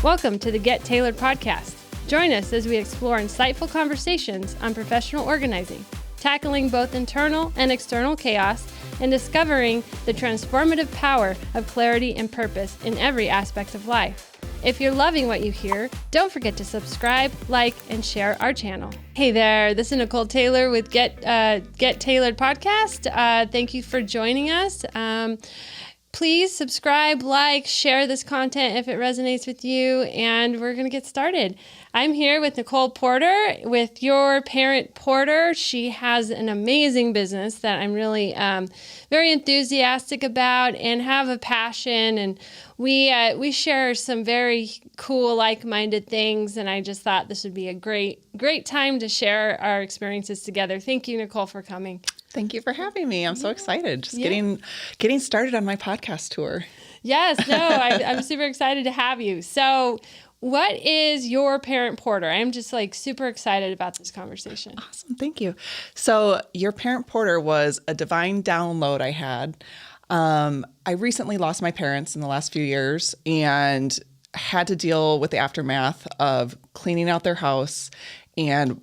Welcome to the Get Tailored podcast. Join us as we explore insightful conversations on professional organizing, tackling both internal and external chaos, and discovering the transformative power of clarity and purpose in every aspect of life. If you're loving what you hear, don't forget to subscribe, like, and share our channel. Hey there, this is Nicole Taylor with Get Tailored podcast. Thank you for joining us. Please subscribe, like, share this content if it resonates with you, and we're going to get started. I'm here with Nicole Porter with Your Parent Porter. She has an amazing business that I'm really very enthusiastic about and have a passion, and we share some very cool, like-minded things, and I just thought this would be a great time to share our experiences together. Thank you, Nicole, for coming. Thank you for having me. I'm so excited. Just getting started on my podcast tour. Yes, no, I'm super excited to have you. So what is Your Parent Porter? I'm just super excited about this conversation. Awesome. Thank you. So Your Parent Porter was a divine download I had. I recently lost my parents in the last few years and had to deal with the aftermath of cleaning out their house and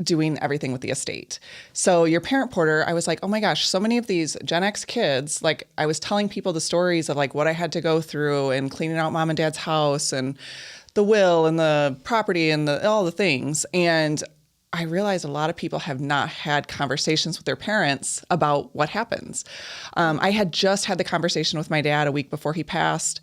doing everything with the estate. So Your Parent Porter, I was like, oh my gosh, so many of these Gen X kids, I was telling people the stories of what I had to go through and cleaning out mom and dad's house and the will and the property and all the things. And I realized a lot of people have not had conversations with their parents about what happens. I had just had the conversation with my dad a week before he passed.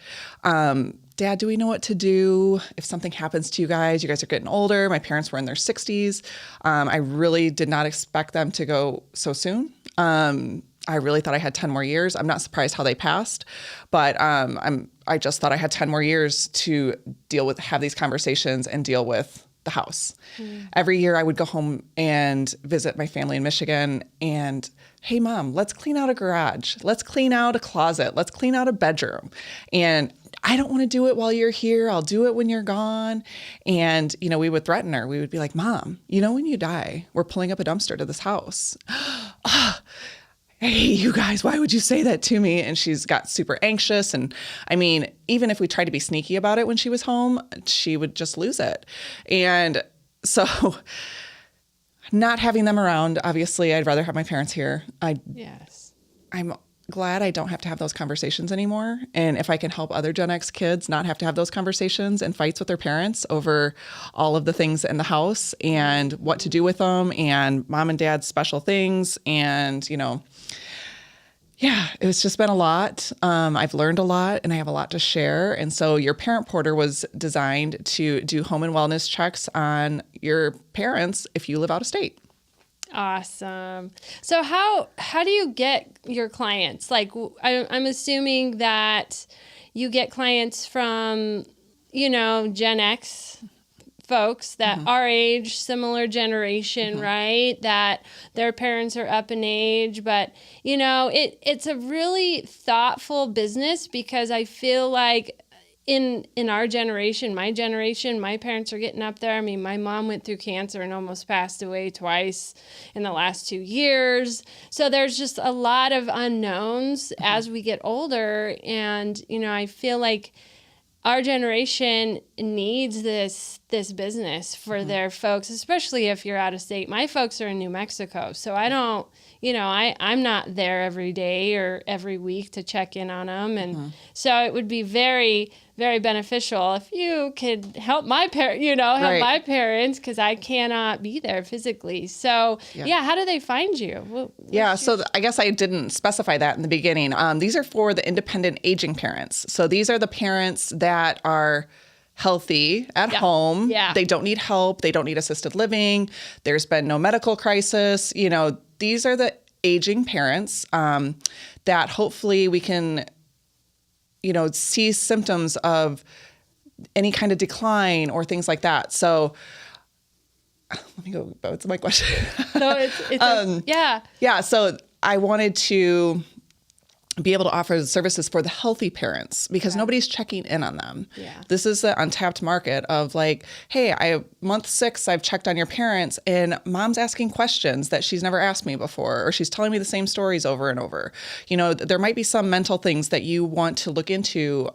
Dad, do we know what to do if something happens to you guys? You guys are getting older. My parents were in their 60s. I really did not expect them to go so soon. I really thought I had 10 more years. I'm not surprised how they passed, but I just thought I had 10 more years to have these conversations and deal with the house. Every year I would go home and visit my family in Michigan and, hey, Mom, let's clean out a garage. Let's clean out a closet. Let's clean out a bedroom. And I don't want to do it while you're here. I'll do it when you're gone. And, we would threaten her. We would be like, Mom, when you die, we're pulling up a dumpster to this house. Hey, you guys, why would you say that to me? And she's got super anxious. And even if we tried to be sneaky about it when she was home, she would just lose it. And so not having them around, obviously, I'd rather have my parents here. Yes. I'm glad I don't have to have those conversations anymore. And if I can help other Gen X kids not have to have those conversations and fights with their parents over all of the things in the house and what to do with them and mom and dad's special things. And, it's just been a lot. I've learned a lot and I have a lot to share. And so Your Parent Porter was designed to do home and wellness checks on your parents if you live out of state. Awesome. So how do you get your clients? I'm assuming that you get clients from, Gen X folks that our age, similar generation, right? That their parents are up in age, but it's a really thoughtful business because I feel like in our generation, my parents are getting up there. My mom went through cancer and almost passed away twice in the last 2 years. So there's just a lot of unknowns as we get older. And, I feel like our generation needs this business for their folks, especially if you're out of state. My folks are in New Mexico, so I don't, I'm not there every day or every week to check in on them. And so it would be very, very beneficial if you could help my my parents, because I cannot be there physically. So how do they find you? I guess I didn't specify that in the beginning. These are for the independent aging parents. So these are the parents that are healthy at home. Yeah. They don't need help. They don't need assisted living. There's been no medical crisis. These are the aging parents that hopefully we can, see symptoms of any kind of decline or things like that. So let me go back to my question. So it's So I wanted to be able to offer the services for the healthy parents because nobody's checking in on them. Yeah. This is the untapped market of like, hey, month 6, I've checked on your parents and mom's asking questions that she's never asked me before, or she's telling me the same stories over and over. There might be some mental things that you want to look into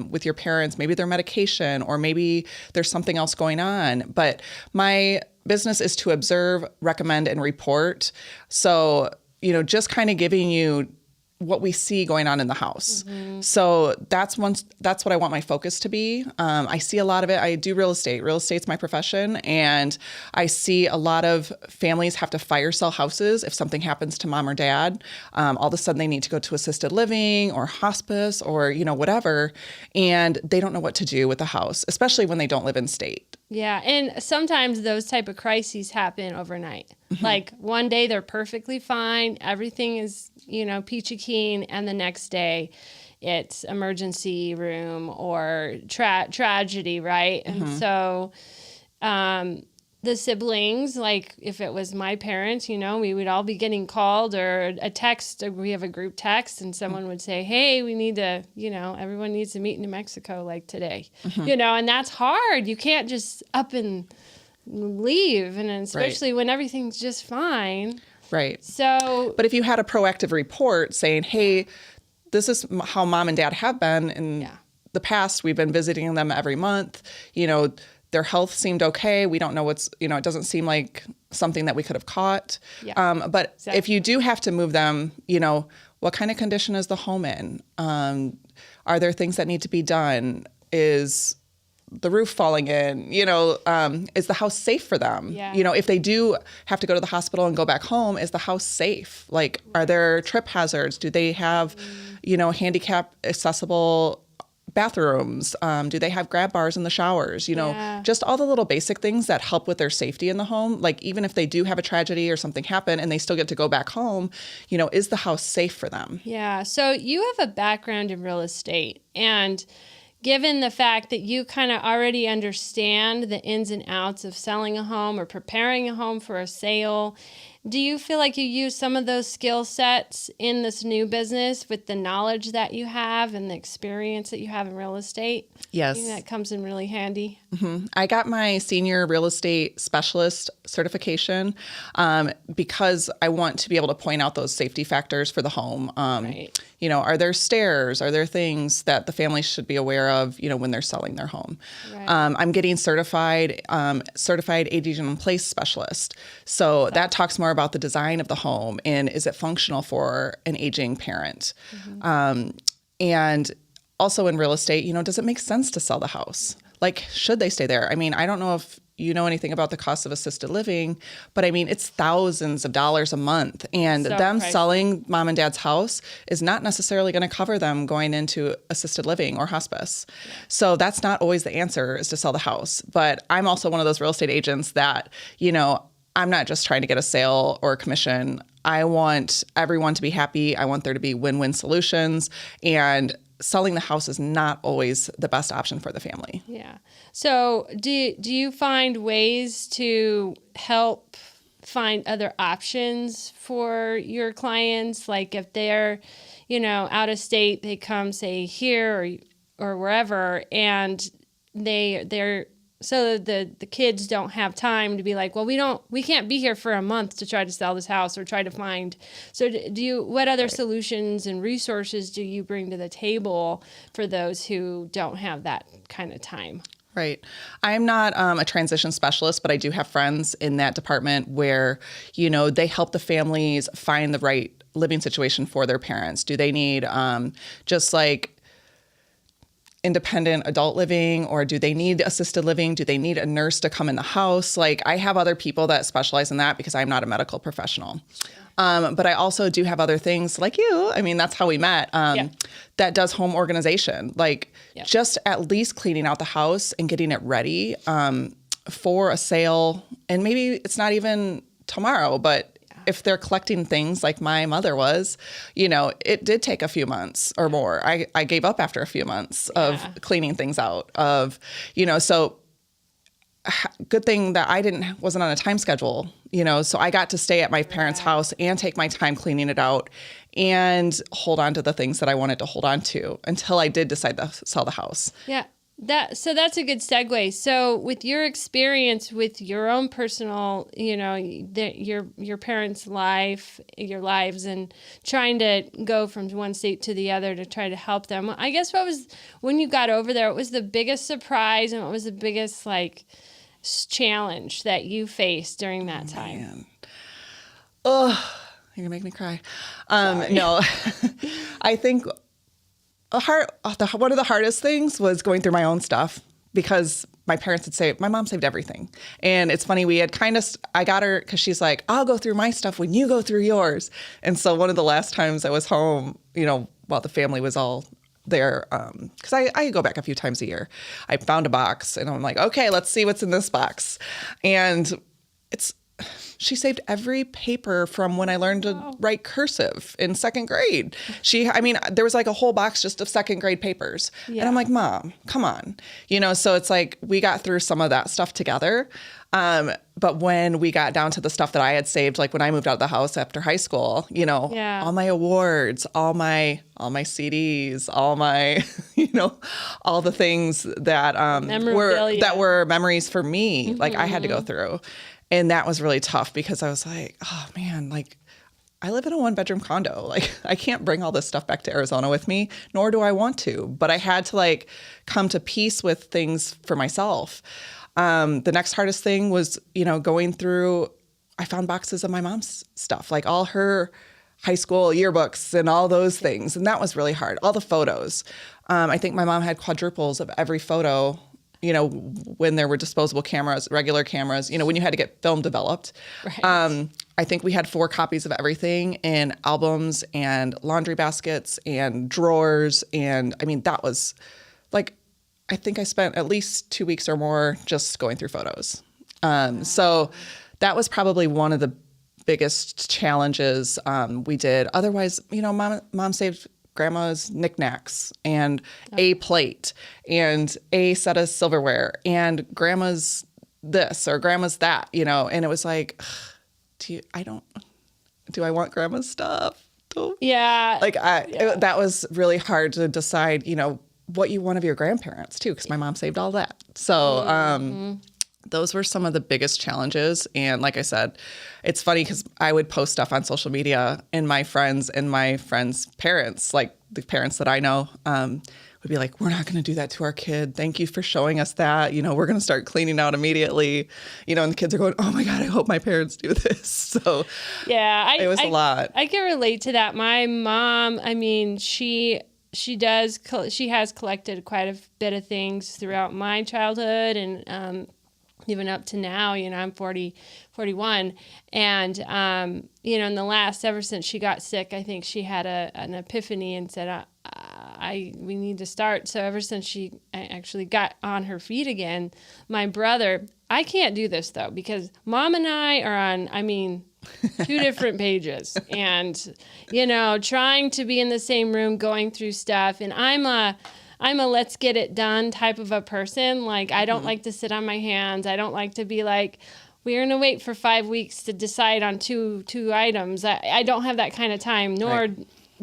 with your parents, maybe their medication, or maybe there's something else going on. But my business is to observe, recommend, and report. So, just kind of giving you what we see going on in the house. Mm-hmm. So that's what I want my focus to be. I see a lot of it. I do real estate. Real estate's my profession. And I see a lot of families have to fire sell houses if something happens to mom or dad. All of a sudden they need to go to assisted living or hospice or, whatever. And they don't know what to do with the house, especially when they don't live in state. Yeah. And sometimes those type of crises happen overnight. Mm-hmm. Like one day they're perfectly fine. Everything is, peachy keen. And the next day it's emergency room or tragedy. Right. Mm-hmm. And so, the siblings, like if it was my parents, we would all be getting called or a text. We have a group text and someone would say, hey, we need to, everyone needs to meet in New Mexico like today, mm-hmm. And that's hard. You can't just up and leave. And especially when everything's just fine. Right. So, but if you had a proactive report saying, hey, this is how mom and dad have been in the past. We've been visiting them every month, their health seemed okay. We don't know what's, it doesn't seem like something that we could have caught. Yeah. But exactly. If you do have to move them, what kind of condition is the home in? Are there things that need to be done? Is the roof falling in? Is the house safe for them? Yeah. If they do have to go to the hospital and go back home, is the house safe? Like, are there trip hazards? Do they have, handicap accessible bathrooms? Do they have grab bars in the showers? Just all the little basic things that help with their safety in the home. Like even if they do have a tragedy or something happen and they still get to go back home, is the house safe for them? Yeah. So you have a background in real estate, and given the fact that you kind of already understand the ins and outs of selling a home or preparing a home for a sale, do you feel like you use some of those skill sets in this new business with the knowledge that you have and the experience that you have in real estate? Yes. I think that comes in really handy. Mm-hmm. I got my senior real estate specialist certification because I want to be able to point out those safety factors for the home. Right. Are there stairs? Are there things that the family should be aware of, when they're selling their home? Right. I'm getting certified aging in place specialist. So that talks more about the design of the home and is it functional for an aging parent? Mm-hmm. And also in real estate, does it make sense to sell the house? Like, should they stay there? I mean, I don't know if you know anything about the cost of assisted living, but I mean, it's thousands of dollars a month. And them selling mom and dad's house is not necessarily going to cover them going into assisted living or hospice. Yeah. So that's not always the answer, is to sell the house. But I'm also one of those real estate agents that, I'm not just trying to get a sale or a commission. I want everyone to be happy. I want there to be win-win solutions. And selling the house is not always the best option for the family. Yeah. So do you find ways to help find other options for your clients? Like if they're, out of state, they come say here or wherever, and they're so the kids don't have time to be like, well, we can't be here for a month to try to sell this house or try to find. So what other solutions and resources do you bring to the table for those who don't have that kind of time? Right. I'm not a transition specialist, but I do have friends in that department where, they help the families find the right living situation for their parents. Do they need just like independent adult living, or do they need assisted living? Do they need a nurse to come in the house? Like, I have other people that specialize in that because I'm not a medical professional. But I also do have other things like you. I mean, that's how we met. That does home organization, like just at least cleaning out the house and getting it ready for a sale. And maybe it's not even tomorrow, but if they're collecting things like my mother was, it did take a few months or more. I gave up after a few months of cleaning things out so good thing that wasn't on a time schedule, so I got to stay at my parents' house and take my time cleaning it out and hold on to the things that I wanted to hold on to until I did decide to sell the house. Yeah. So that's a good segue. So with your experience with your own personal, your parents' life, your lives, and trying to go from one state to the other to try to help them, I guess when you got over there, what was the biggest surprise and what was the biggest challenge that you faced during that time? Man. Oh, you're gonna make me cry. No, I think one of the hardest things was going through my own stuff because my parents my mom saved everything. And it's funny, I got her because she's like, I'll go through my stuff when you go through yours. And so one of the last times I was home, while the family was all there, because I go back a few times a year, I found a box and I'm like, okay, let's see what's in this box. And she saved every paper from when I learned to write cursive in second grade. There was a whole box just of second grade papers. Yeah. And I'm like, Mom, come on. So it's like we got through some of that stuff together. But when we got down to the stuff that I had saved, like when I moved out of the house after high school, all my awards, all my CDs, all my, all the things that were memories for me, like I had to go through. And that was really tough because I was like, oh man, I live in a 1-bedroom condo. I can't bring all this stuff back to Arizona with me, nor do I want to. But I had to come to peace with things for myself. The next hardest thing was, going through, I found boxes of my mom's stuff, all her high school yearbooks and all those things. And that was really hard. All the photos. I think my mom had quadruples of every photo, when there were disposable cameras, regular cameras, when you had to get film developed. Right. I think we had 4 copies of everything in albums and laundry baskets and drawers. And that was I think I spent at least 2 weeks or more just going through photos. So that was probably one of the biggest challenges we did. Otherwise, mom saved grandma's knickknacks and a plate and a set of silverware and grandma's this or grandma's that, and it was like, do I want grandma's stuff? Yeah. That was really hard to decide, what you want of your grandparents too, because my mom saved all that. So, those were some of the biggest challenges. And like I said, it's funny because I would post stuff on social media and my friends' parents, the parents that I know, would be like, we're not going to do that to our kid. Thank you for showing us that. We're going to start cleaning out immediately. And the kids are going, oh my God, I hope my parents do this. So yeah, it was a lot. I can relate to that. My mom, she has collected quite a bit of things throughout my childhood and, even up to now, I'm 41. And, in the ever since she got sick, I think she had an epiphany and said, we need to start. So ever since she actually got on her feet again, my brother, I can't do this though, because Mom and I are on, 2 different pages and, trying to be in the same room, going through stuff. And I'm a let's get it done type of a person. I don't like to sit on my hands. I don't like to be like, we're going to wait for 5 weeks to decide on two items. I don't have that kind of time, nor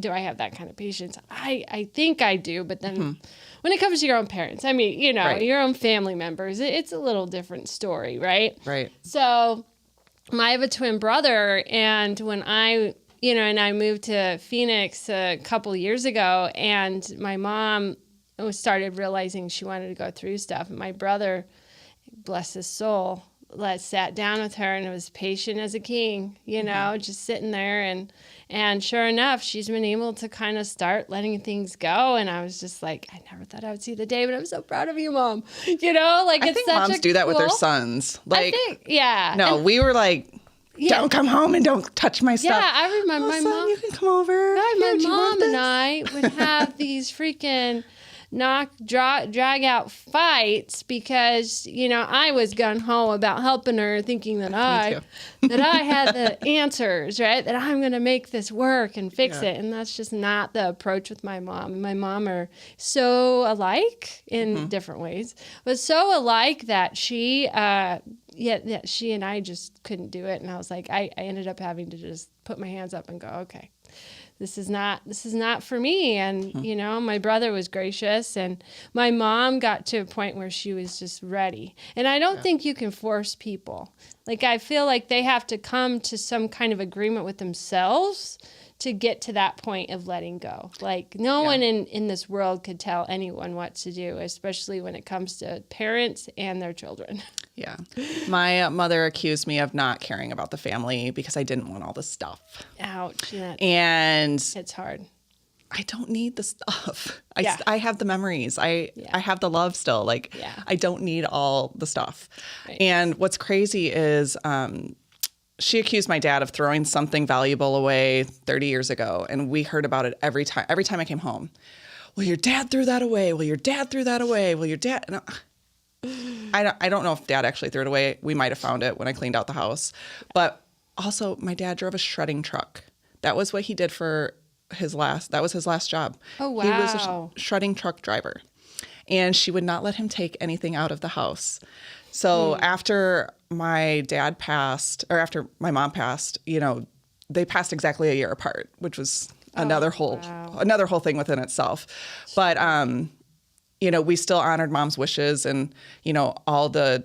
do I have that kind of patience. I think I do, but then when it comes to your own parents, your own family members, it's a little different story, right? Right. So I have a twin brother, and when I moved to Phoenix a couple years ago, and my mom started realizing she wanted to go through stuff. And my brother, bless his soul, sat down with her and was patient as a king, just sitting there. And sure enough, she's been able to kind of start letting things go. And I was just like, I never thought I would see the day, but I'm so proud of you, Mom. I think moms do that with their sons. No, we were like, don't come home and don't touch my stuff. Yeah, I remember my son, mom. You can come over. My mom and I would have these freaking drag out fights because, you know, I was gung-ho about helping her, thinking that I had the answers, right? That I'm going to make this work and fix it. And that's just not the approach with my mom. My mom are so alike in different ways, but so alike that she and I just couldn't do it. And I was like, I ended up having to just put my hands up and go, okay, this is not for me. And, you know, my brother was gracious, and my mom got to a point where she was just ready. And I don't think you can force people. Like, I feel like they have to come to some kind of agreement with themselves to get to that point of letting go. Like, no one in this world could tell anyone what to do, especially when it comes to parents and their children. Yeah. My mother accused me of not caring about the family because I didn't want all the stuff. Ouch. And it's hard. I don't need the stuff. I have the memories. I have the love still. Like, I don't need all the stuff. Right. And what's crazy is she accused my dad of throwing something valuable away 30 years ago. And we heard about it every time I came home. Well, your dad threw that away. Well, your dad threw that away. Well, your dad... No. I don't know if Dad actually threw it away. We might have found it when I cleaned out the house. But also, my dad drove a shredding truck. That was what he did for that was his last job. Oh, wow. He was a shredding truck driver. And she would not let him take anything out of the house. So after my dad passed, or after my mom passed, you know, they passed exactly a year apart, which was another whole thing within itself. But, you know, we still honored Mom's wishes, and, you know, all the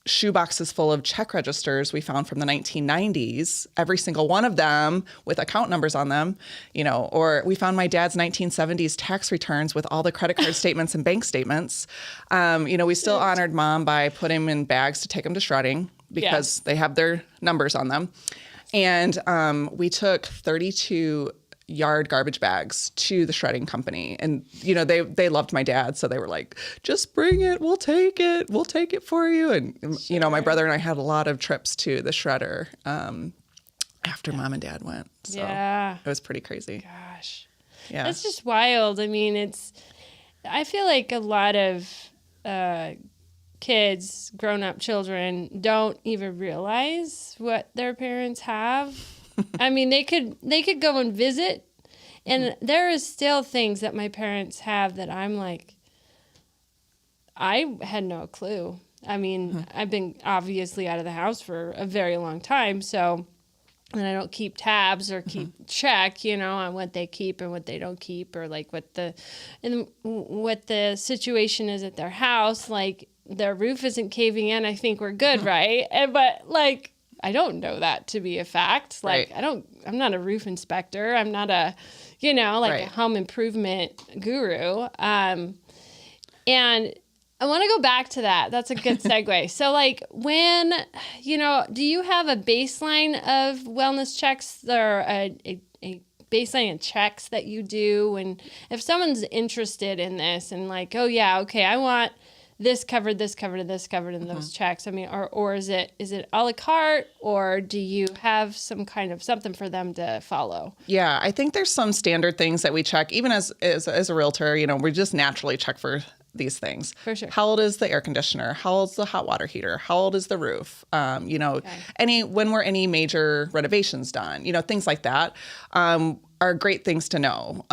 shoe boxes full of check registers we found from the 1990s, every single one of them with account numbers on them, you know, or we found my dad's 1970s tax returns with all the credit card statements and bank statements. You know, we still honored Mom by putting him in bags to take them to shredding because they have their numbers on them. And we took 32 yard garbage bags to the shredding company, and you know, they loved my dad, so they were like, just bring it, we'll take it for you. And you know, my brother and I had a lot of trips to the shredder after Mom and Dad went, so it was pretty crazy. Gosh, that's just wild. I mean, I feel like a lot of kids, grown-up children, don't even realize what their parents have. I mean, they could go and visit, and there is still things that my parents have that I'm like, I had no clue. I mean, I've been obviously out of the house for a very long time, so, and I don't keep tabs or keep check, you know, on what they keep and what they don't keep, or like what the situation is at their house. Like, their roof isn't caving in, I think we're good, right? But like, I don't know that to be a fact. Like, I'm not a roof inspector. I'm not a, you know, like a home improvement guru. And I want to go back to that. That's a good segue. So like, when, you know, do you have a baseline of wellness checks, or a baseline of checks that you do? And if someone's interested in this and like, oh yeah, okay, I want this covered, this covered, and this covered in those checks. I mean, or is it a la carte, or do you have some kind of something for them to follow? Yeah, I think there's some standard things that we check. Even as a realtor, you know, we just naturally check for these things. For sure. How old is the air conditioner? How old is the hot water heater? How old is the roof? You know, when were any major renovations done? You know, things like that are great things to know.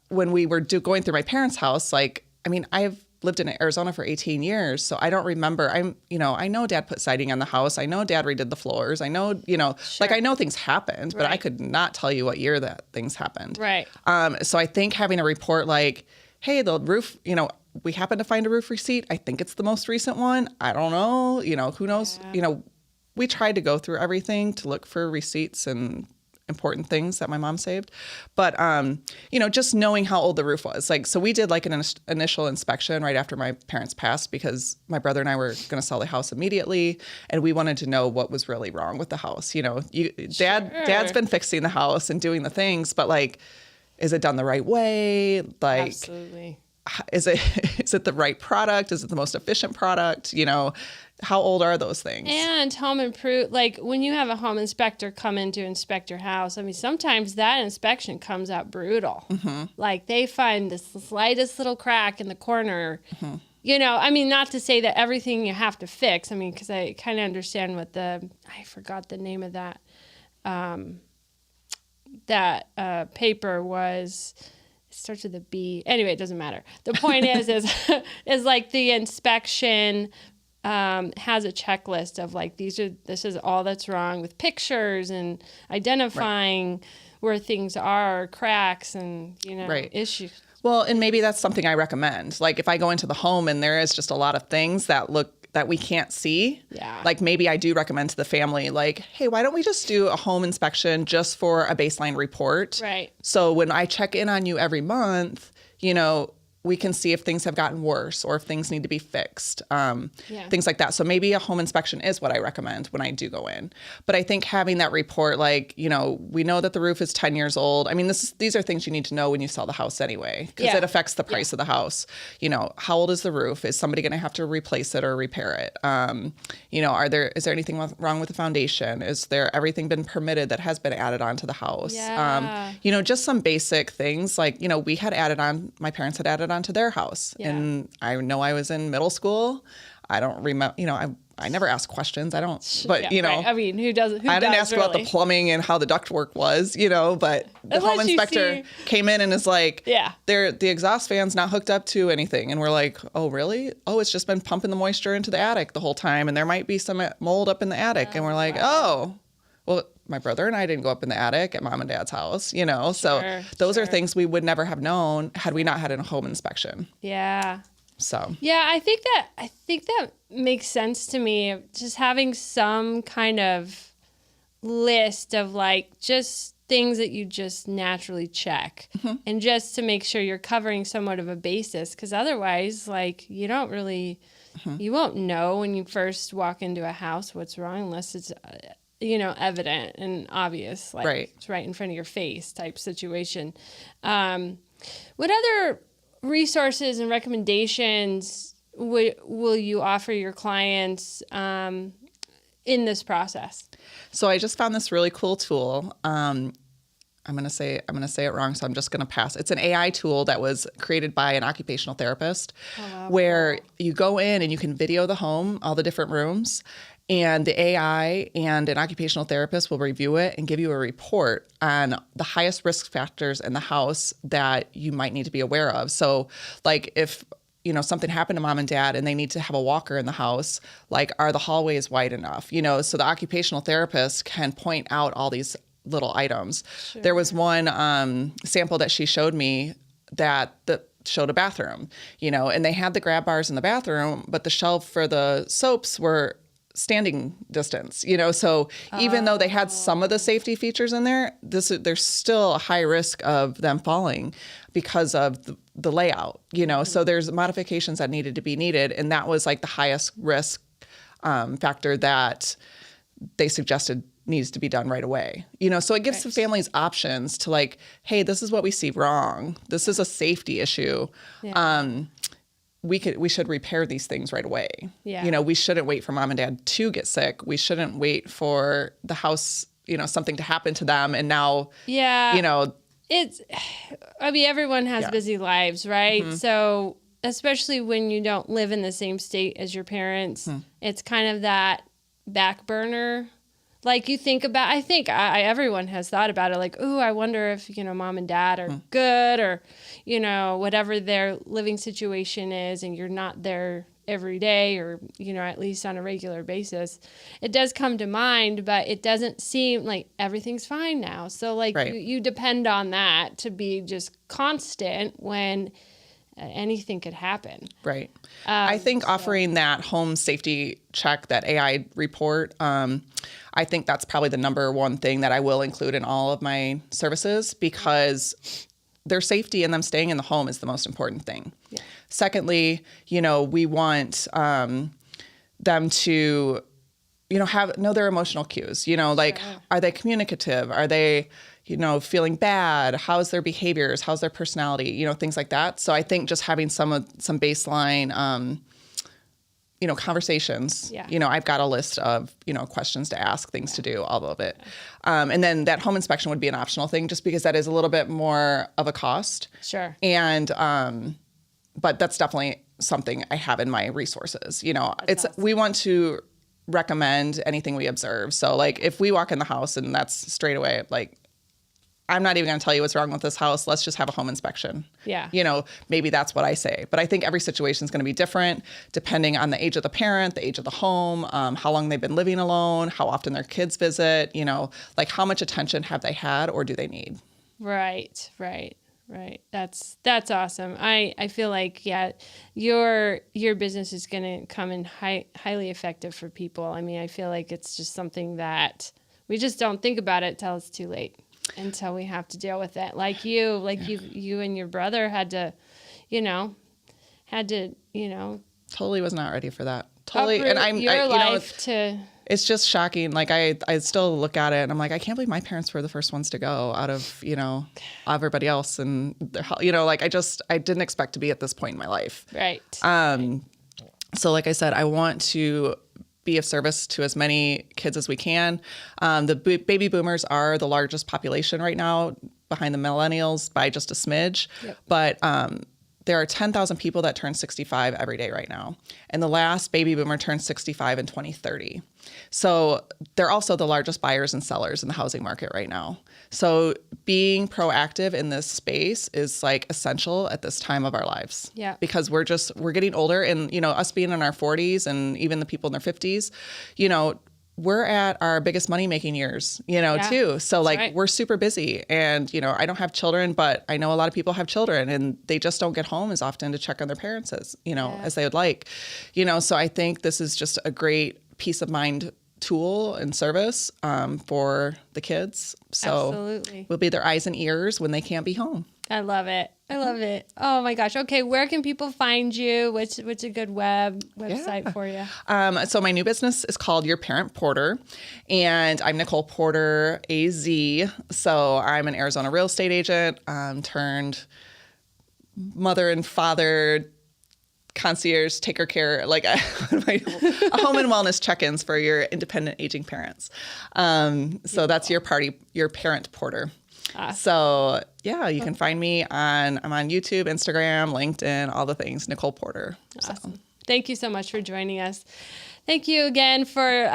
When we were going through my parents' house, like, I mean, I've lived in Arizona for 18 years, so I don't remember. I know Dad put siding on the house. I know Dad redid the floors. I know, you know, like I know things happened, but I could not tell you what year that things happened. Right. So I think having a report like, hey, the roof, you know, we happen to find a roof receipt. I think it's the most recent one. I don't know. You know, who knows? You know, we tried to go through everything to look for receipts and important things that my mom saved. But, you know, just knowing how old the roof was. Like, so we did like an initial inspection right after my parents passed, because my brother and I were going to sell the house immediately. And we wanted to know what was really wrong with the house. You know, Dad's been fixing the house and doing the things, but like, is it done the right way? Like, absolutely. is it is it the right product? Is it the most efficient product? How old are those things? And home improve, like when you have a home inspector come in to inspect your house, I mean, sometimes that inspection comes out brutal. Like they find the slightest little crack in the corner. I mean, not to say that everything you have to fix. I mean, because I kind of understand I forgot the name of that. Paper was, it starts with a B. Anyway, it doesn't matter. The point is like the inspection has a checklist of like, this is all that's wrong with pictures and identifying where things are, cracks and, issues. Well, and maybe that's something I recommend. Like if I go into the home and there is just a lot of things that we can't see. Yeah. Like maybe I do recommend to the family, like, hey, why don't we just do a home inspection just for a baseline report? Right. So when I check in on you every month, we can see if things have gotten worse or if things need to be fixed, things like that. So maybe a home inspection is what I recommend when I do go in. But I think having that report, like, we know that the roof is 10 years old. I mean, these are things you need to know when you sell the house anyway, because it affects the price of the house. How old is the roof? Is somebody going to have to replace it or repair it? Is there anything wrong with the foundation? Is there everything been permitted that has been added on to the house? Yeah. Just some basic things like, my parents had added on to their house. Yeah. And I know I was in middle school. I don't remember, I never asked questions. I don't, but right. I mean, who doesn't? I didn't ask about the plumbing and how the ductwork was, but the home inspector came in and is like, the exhaust fan's not hooked up to anything. And we're like, oh, really? Oh, it's just been pumping the moisture into the attic the whole time. And there might be some mold up in the attic. And we're like, well, my brother and I didn't go up in the attic at mom and dad's house, so those are things we would never have known had we not had a home inspection. Yeah. So. Yeah, I think that makes sense to me. Just having some kind of list of like just things that you just naturally check and just to make sure you're covering somewhat of a basis. Because otherwise, like you don't really, you won't know when you first walk into a house what's wrong unless it's evident and obvious, like it's right in front of your face type situation. What other resources and recommendations will you offer your clients in this process? So I just found this really cool tool. I'm gonna say it wrong, so I'm just gonna pass. It's an AI tool that was created by an occupational therapist, where you go in and you can video the home, all the different rooms. And the AI and an occupational therapist will review it and give you a report on the highest risk factors in the house that you might need to be aware of. So like if, something happened to mom and dad and they need to have a walker in the house, like are the hallways wide enough? So the occupational therapist can point out all these little items. Sure. There was one sample that she showed me that showed a bathroom, and they had the grab bars in the bathroom, but the shelf for the soaps were standing distance, so even though they had some of the safety features in there, there's still a high risk of them falling because of the layout, so there's modifications that needed to be needed. And that was like the highest risk factor that they suggested needs to be done right away, so it gives the families options to like, hey, this is what we see wrong. This is a safety issue. Yeah. We should repair these things right away. Yeah. We shouldn't wait for mom and dad to get sick. We shouldn't wait for the house, something to happen to them. And now, everyone has busy lives, right? So especially when you don't live in the same state as your parents, it's kind of that back burner. Like you think about, I think everyone has thought about it. Like, ooh, I wonder if, mom and dad are good or, whatever their living situation is and you're not there every day or, at least on a regular basis. It does come to mind, but it doesn't seem like everything's fine now. So like you depend on that to be just constant when anything could happen. Right. I think offering that home safety check, that AI report, I think that's probably the number one thing that I will include in all of my services because their safety and them staying in the home is the most important thing. Yeah. Secondly, we want them to, know their emotional cues, like, are they communicative? Are they, feeling bad, how's their behaviors, how's their personality, things like that. So I think just having some baseline, conversations, Yeah. I've got a list of, questions to ask, things to do, all of it. And then that home inspection would be an optional thing just because that is a little bit more of a cost. Sure. And, but that's definitely something I have in my resources. Awesome. We want to recommend anything we observe. So like if we walk in the house and that's straight away, like, I'm not even going to tell you what's wrong with this house. Let's just have a home inspection. Yeah. Maybe that's what I say. But I think every situation is going to be different depending on the age of the parent, the age of the home, how long they've been living alone, how often their kids visit, like how much attention have they had or do they need? Right. That's awesome. I feel like, your business is going to come in highly effective for people. I mean, I feel like it's just something that we just don't think about it till it's too late. Until we have to deal with it. You and your brother had to, Totally was not ready for that. Totally. uproot And your life to. It's just shocking. Like I still look at it and I'm like, I can't believe my parents were the first ones to go out of, everybody else. And I didn't expect to be at this point in my life. Right. So like I said, I want to be of service to as many kids as we can. The baby boomers are the largest population right now behind the millennials by just a smidge. Yep. But there are 10,000 people that turn 65 every day right now. And the last baby boomer turned 65 in 2030. So they're also the largest buyers and sellers in the housing market right now. So being proactive in this space is like essential at this time of our lives. Yeah. Because we're getting older and, us being in our 40s and even the people in their 50s, we're at our biggest money-making years, too. So like right. We're super busy and, I don't have children, but I know a lot of people have children and they just don't get home as often to check on their parents as they would like, so I think this is just a great peace of mind tool and service for the kids. So Absolutely. We'll be their eyes and ears when they can't be home. I love it. Oh my gosh. Okay. Where can people find you? What's a good website for you? So my new business is called Your Parent Porter, and I'm Nicole Porter, AZ. So I'm an Arizona real estate agent, turned mother and father, concierge, taker care, like a home and wellness check-ins for your independent aging parents. So that's Your Parent Porter. Awesome. So you can find me I'm on YouTube, Instagram, LinkedIn, all the things, Nicole Porter. Awesome. So. Thank you so much for joining us. Thank you again for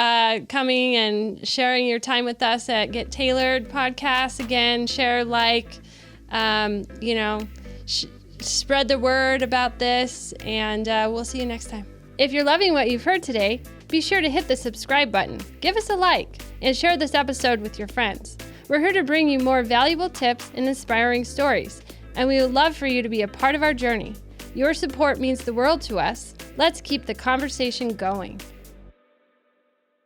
coming and sharing your time with us at Get Tailored Podcast. Again, share, spread the word about this, and we'll see you next time. If you're loving what you've heard today, be sure to hit the subscribe button, give us a like, and share this episode with your friends. We're here to bring you more valuable tips and inspiring stories, and we would love for you to be a part of our journey. Your support means the world to us. Let's keep the conversation going.